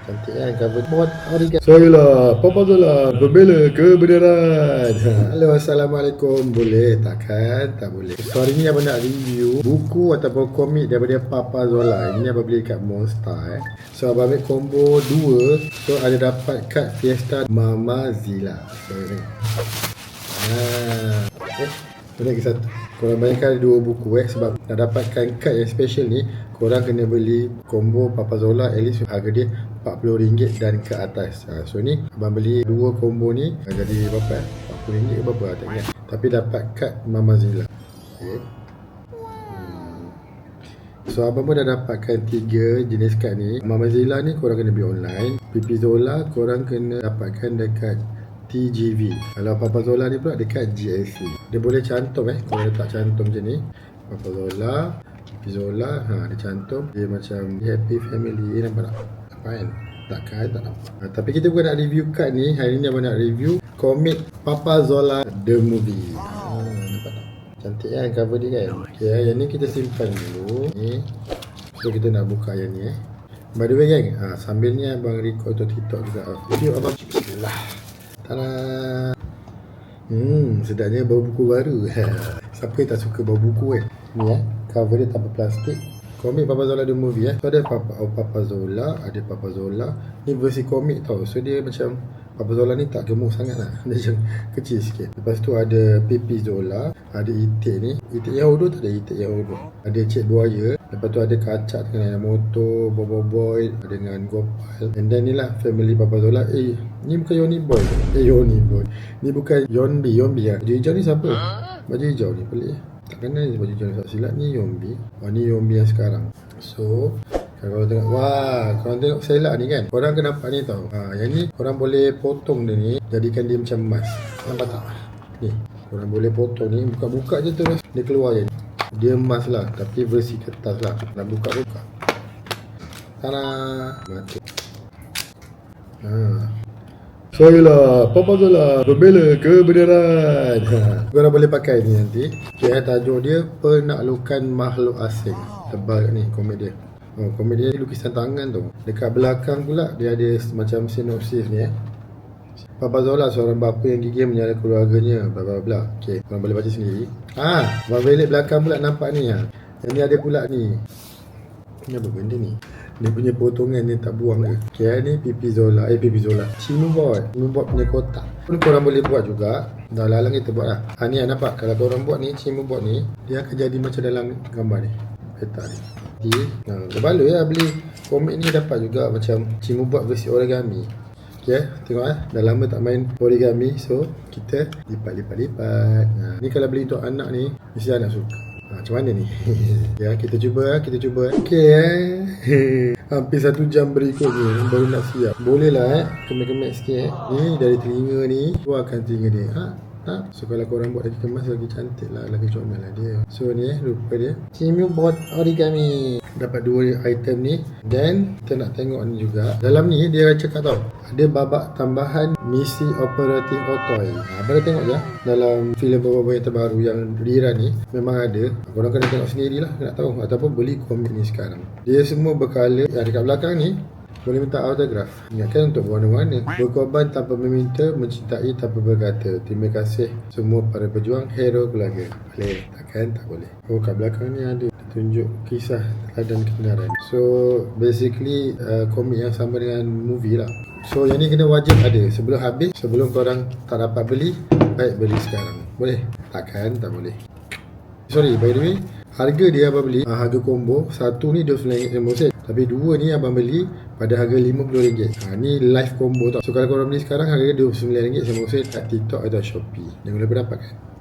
Cantik kan cover buat origami. Saya lah Papa Zola, pembela kebenaran. Halo, Assalamualaikum. Boleh takkan? Tak boleh. So hari ni abang nak review buku ataupun komik daripada Papa Zola. Ini abang beli kat Monster. So abang ambil combo 2. So ada dapat kad Fiesta Mama Zilla. So ni boleh ke satu. Korang bayangkan ada 2 buku sebab nak dapatkan kad yang special ni korang kena beli combo Papa Zola, at least harga dia RM40 dan ke atas. So ni abang beli 2 combo ni jadi berapa RM40 ke berapa tak ingat. Tapi dapat kad Mama Zilla. Okay. So abang pun dah dapatkan 3 jenis kad ni. Mama Zilla ni korang kena beli online. PP Zola korang kena dapatkan dekat TGV. Kalau Papa Zola ni pula dekat GSC. Dia boleh cantum kalau letak cantum macam ni. Papa Zola, PP Zola, dia cantum. Dia macam happy family. Nampak tak? Apa kan? Takkan tak nampak. Tapi kita bukan nak review kad ni. Hari ni abang nak review komik Papa Zola The Movie. Nampak tak? Cantik kan cover dia kan? Okay, yang ni kita simpan dulu ni. So kita nak buka yang ni By the way gang, sambil ni abang record untuk TikTok juga. Video abang bismillah. Tada. Sedapnya bau buku baru. Siapa yang tak suka bau buku Ni cover dia tanpa plastik. Komik Papa Zola The Movie So ada Papa Zola, ada Papa Zola. Ni versi komik tau. So dia macam Papa Zola ni tak gemuk sangat lah. Dia macam kecil sikit. Lepas tu ada PP Zola, ada Itik ni. Itik Yahudu tak ada Itik Yahudu. Ada Cik Buaya. Lepas tu ada Kacak dengan motor, Boy dengan Gopal. And then ni lah family Papa Zola. Ni bukan Yoni Boy. Yoni Boy. Ni bukan Yonbi lah. Baju hijau ni siapa? Baju hijau ni pelik tak kenal ni baju hijau ni. Silap ni Yombi. Ni Yombi yang sekarang. So kalau tengok, korang tengok selak ni kan, korang kena nampak ni tau. Yang ni korang boleh potong dia ni, jadikan dia macam emas. Nampak tak? Ni korang boleh potong ni, buka-buka je terus dia keluar je. Dia emas lah, tapi versi kertas lah. Nak buka-buka, tada, mati. Saya lah Papa Zola, pembela kebenaran. Korang boleh pakai ni nanti. Tajuk dia Penaklukan Makhluk Asing. Tebal ni komik dia. Komik dia lukisan tangan tu. Dekat belakang pula dia ada macam sinopsis ni Papa Zola seorang bapa yang gigih menyara keluarganya, bla bla bla. Okey, korang boleh baca sendiri. Abang belik belakang pula nampak ni Yang ni ada pula ni. Ni apa benda ni? Dia punya potongan ni tak buang ke. Okay, ni PP Zola. PP Zola Cimubot punya kotak pun korang boleh buat juga. Dah lalang kita buat lah. Ni nampak kalau korang buat ni Cimubot ni, dia akan jadi macam dalam gambar ni. Peta ni baloi lah beli komik ni, dapat juga macam Cimubot versi origami. Okay, tengok dah lama tak main origami. So kita lipat. Ni kalau beli untuk anak ni mesti anak suka. Macam mana ni? Kita cuba. Okay hampir 1 jam berikutnya baru nak siap. Boleh lah kemek-kemek sikit Ni dari telinga ni, keluarkan telinga dia. So kalau korang buat lagi kemas, lagi cantik lah, lagi comel lah dia. So ni rupa dia Cimubot origami. Dapat 2 item ni. Then kita nak tengok ni juga. Dalam ni dia cakap tau, ada babak tambahan misi operating Otoy. Abang dah tengok je dalam filem yang terbaru yang rerun ni. Memang ada. Korang kena tengok sendirilah nak tahu, ataupun beli komik ni sekarang. Dia semua berkala. Dekat belakang ni boleh minta autograf. Ingatkan untuk warna-warna. Berkorban tanpa meminta, mencintai tanpa berkata. Terima kasih semua para pejuang hero keluarga. Boleh? Takkan tak boleh. Kat belakang ni ada tunjuk kisah dan kebenaran. So basically komik yang sama dengan movie lah. So yang ni kena wajib ada sebelum habis. Sebelum korang tak dapat beli, baik beli sekarang. Boleh? Takkan tak boleh. Sorry, by the way, harga dia abang beli harga combo. Satu ni RM29.50, tapi 2 ni abang beli pada harga RM50. Ni live combo tau. So kalau korang beli sekarang harga dia RM29.50 kat TikTok atau Shopee. Jangan lupa dapatkan.